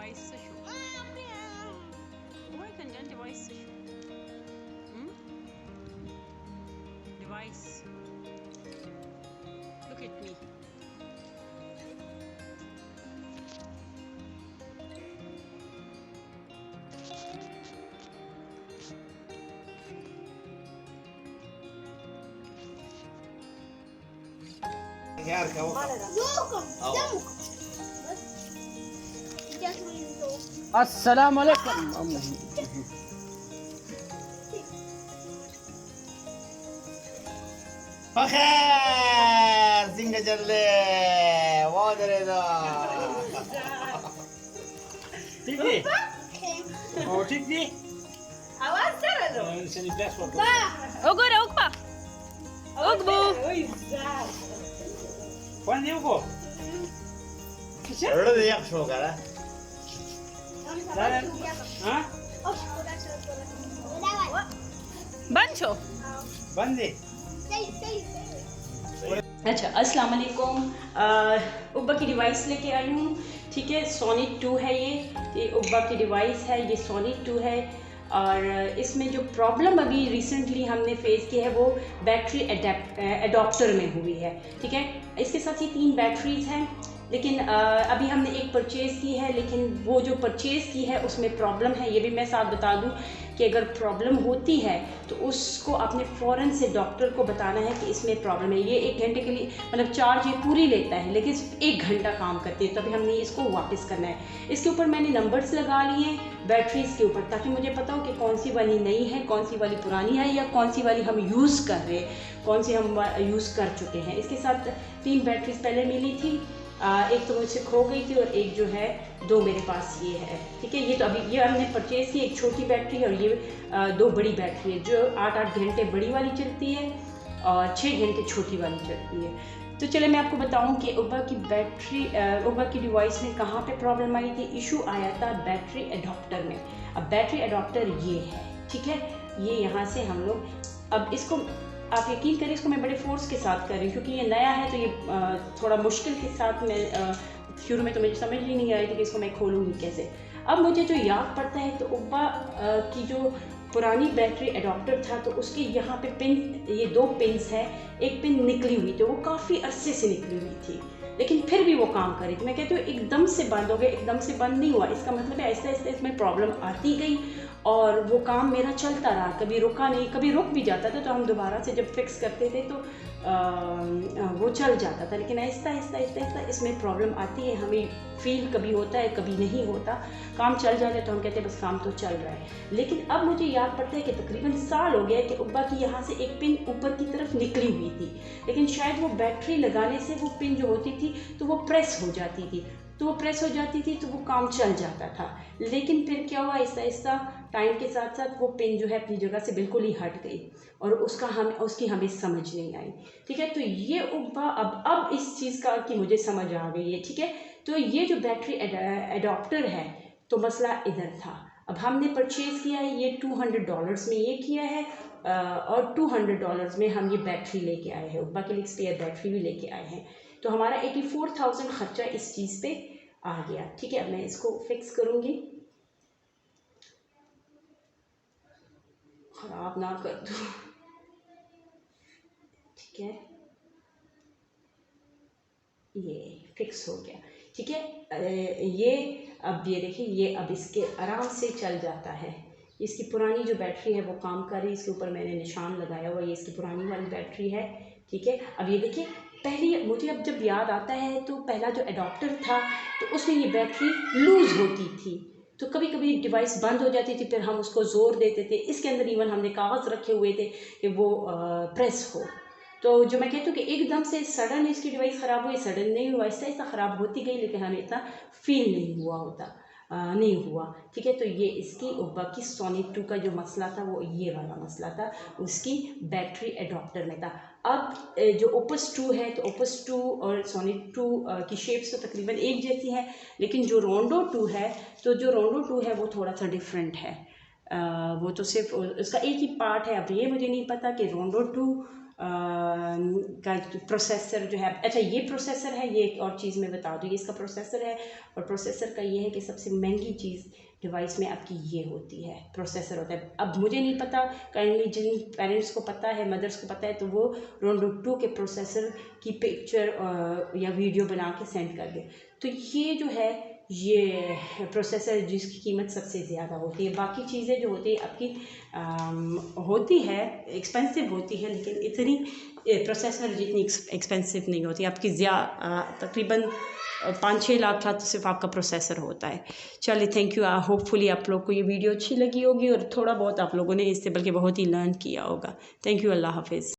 Device şu. Wo ist denn dein Device şu? Device. Look at me. यार क्या हुआ? अस्सलाम वालेकुम। बखैर सिंह जल्ले बहुत रेदा ठीक दी और ठीक दी आवाज कर दो seni ders bak. Ogura ogba. Ogbu. Kwan diyor ko? öyle de yakış o kadar. Ha? Bancho. Bandi. अच्छा अस्सलाम वालेकुम। उब्बा की डिवाइस लेके आई हूँ। ठीक है, सोनिक 2 है ये उब्बा की डिवाइस है, ये सोनिक 2 है। और इसमें जो प्रॉब्लम अभी रिसेंटली हमने फेस की है वो बैटरी एडॉप्टर में हुई है। ठीक है, इसके साथ ये 3 बैटरीज हैं, लेकिन अभी हमने एक परचेज़ की है, लेकिन वो जो परचेज़ की है उसमें प्रॉब्लम है। ये भी मैं साथ बता दूं कि अगर प्रॉब्लम होती है तो उसको अपने फ़ौरन से डॉक्टर को बताना है कि इसमें प्रॉब्लम है। ये 1 घंटे के लिए मतलब चार्ज ये पूरी लेता है, लेकिन 1 घंटा काम करती है, तभी हमने इसको वापस करना है। इसके ऊपर मैंने नंबर्स लगा लिए हैं बैटरीज़ के ऊपर, ताकि मुझे पता हो कि कौन सी वाली नई है, कौन सी वाली पुरानी है, या कौन सी वाली हम यूज़ कर रहे हैं, कौन सी हम यूज़ कर चुके हैं। इसके साथ 3 बैटरीज पहले मिली थी, एक तो मुझसे खो गई थी और एक जो है 2 मेरे पास ये है। ठीक है, ये तो अभी ये हमने परचेज़ की, एक छोटी बैटरी है और ये 2 बड़ी बैटरी है जो 8-8 घंटे बड़ी वाली चलती है और 6 घंटे छोटी वाली चलती है। तो चले मैं आपको बताऊं कि उब्बा की बैटरी उब्बा की डिवाइस में कहाँ पे प्रॉब्लम आई थी। इशू आया था बैटरी एडॉप्टर में। अब बैटरी एडॉप्टर ये है, ठीक है, ये यहाँ से हम लोग अब इसको आप यकीन करें इसको मैं बड़े फोर्स के साथ कर रही हूँ, क्योंकि ये नया है तो ये थोड़ा मुश्किल के साथ मैं शुरू में तो मुझे समझ ही नहीं आई थी कि इसको मैं खोलूँगी कैसे। अब मुझे जो याद पड़ता है तो उब्बा की जो पुरानी बैटरी एडॉप्टर था तो उसके यहाँ पे पिन, ये 2 पिन्स है, एक पिन निकली हुई थी, वो काफ़ी अरसे से निकली हुई थी, लेकिन फिर भी वो काम कर रही थी। मैं कहती हूँ एकदम से बंद हो गया, एकदम से बंद नहीं हुआ, इसका मतलब है ऐसे ऐसे इसमें प्रॉब्लम आती गई और वो काम मेरा चलता रहा, कभी रुका नहीं, कभी रुक भी जाता था तो हम दोबारा से जब फिक्स करते थे तो वो चल जाता था, लेकिन आहिस्ता आहिस्ता आहिस्ता आहिस्ता इसमें प्रॉब्लम आती है। हमें फील कभी होता है कभी नहीं होता, काम चल जाता है तो हम कहते हैं बस काम तो चल रहा है। लेकिन अब मुझे याद पड़ता है कि तकरीबन साल हो गया कि उब्बा की यहाँ से एक पिन ऊपर की तरफ निकली हुई थी, लेकिन शायद वो बैटरी लगाने से वो पिन जो होती थी तो वो प्रेस हो जाती थी, तो वो प्रेस हो जाती थी तो वो काम चल जाता था। लेकिन फिर क्या हुआ, आहिस्ता आहिस्ता टाइम के साथ साथ वो पिन जो है अपनी जगह से बिल्कुल ही हट गई और उसकी हमें समझ नहीं आई। ठीक है, तो ये उब्बा अब इस चीज़ का कि मुझे समझ आ गई है। ठीक है, तो ये जो बैटरी एडॉप्टर है तो मसला इधर था। अब हमने परचेज़ किया है ये $200 में ये किया है और $200 में हम ये बैटरी लेके आए हैं, उब्बा के लिए स्पेयर बैटरी भी लेके आए हैं, तो हमारा 84,000 खर्चा इस चीज़ पे आ गया। ठीक है, अब मैं इसको फिक्स करूँगी, ख़राब ना कर दूँ। ठीक है, ये फिक्स हो गया। ठीक है, ये अब ये देखिए, ये अब इसके आराम से चल जाता है। इसकी पुरानी जो बैटरी है वो काम कर रही है, इसके ऊपर मैंने निशान लगाया हुआ, ये इसकी पुरानी वाली बैटरी है। ठीक है, अब ये देखिए, पहले मुझे अब जब याद आता है तो पहला जो एडॉप्टर था तो उसमें ये बैटरी लूज़ होती थी, तो कभी कभी डिवाइस बंद हो जाती थी, फिर हम उसको ज़ोर देते थे। इसके अंदर इवन हमने कागज़ रखे हुए थे कि वो प्रेस हो, तो जो मैं कहती हूँ कि एकदम से सडन इसकी डिवाइस ख़राब हुई, सडन नहीं हुआ, ऐसा ऐसा ख़राब होती गई, लेकिन हमें इतना फील नहीं हुआ होता नहीं हुआ। ठीक है, तो ये इसकी उब्बा की सोनिक 2 का जो मसला था वो ये वाला मसला था, उसकी बैटरी एडॉप्टर में था। अब जो ओपस 2 है तो ओपस 2 और सोनिक 2 की शेप्स तो तकरीबन एक जैसी है, लेकिन जो रोंडो 2 है तो जो रोंडो 2 है वो थोड़ा सा डिफरेंट है। वो तो सिर्फ उसका एक ही पार्ट है। अब ये मुझे नहीं पता कि रोंडो 2 का प्रोसेसर जो है। अच्छा ये प्रोसेसर है, ये एक और चीज़ मैं बता दूँ, ये इसका प्रोसेसर है। और प्रोसेसर का ये है कि सबसे महंगी चीज़ डिवाइस में आपकी ये होती है, प्रोसेसर होता है। अब मुझे नहीं पता, काइंडली जिन पेरेंट्स को पता है, मदर्स को पता है, तो वो रोंडो 2 के प्रोसेसर की पिक्चर या वीडियो बना के सेंड कर दे। तो ये जो है ये प्रोसेसर जिसकी कीमत सबसे ज़्यादा होती है। बाकी चीज़ें जो होती है आपकी होती है एक्सपेंसिव होती है, लेकिन इतनी प्रोसेसर जितनी एक्सपेंसिव नहीं होती आपकी। तकरीबन 5-6 लाख का तो सिर्फ आपका प्रोसेसर होता है। चलिए थैंक यू। होपफुली आप लोग को ये वीडियो अच्छी लगी होगी और थोड़ा बहुत आप लोगों ने इससे बल्कि बहुत ही लर्न किया होगा। Thank you. अल्लाह हाफिज़।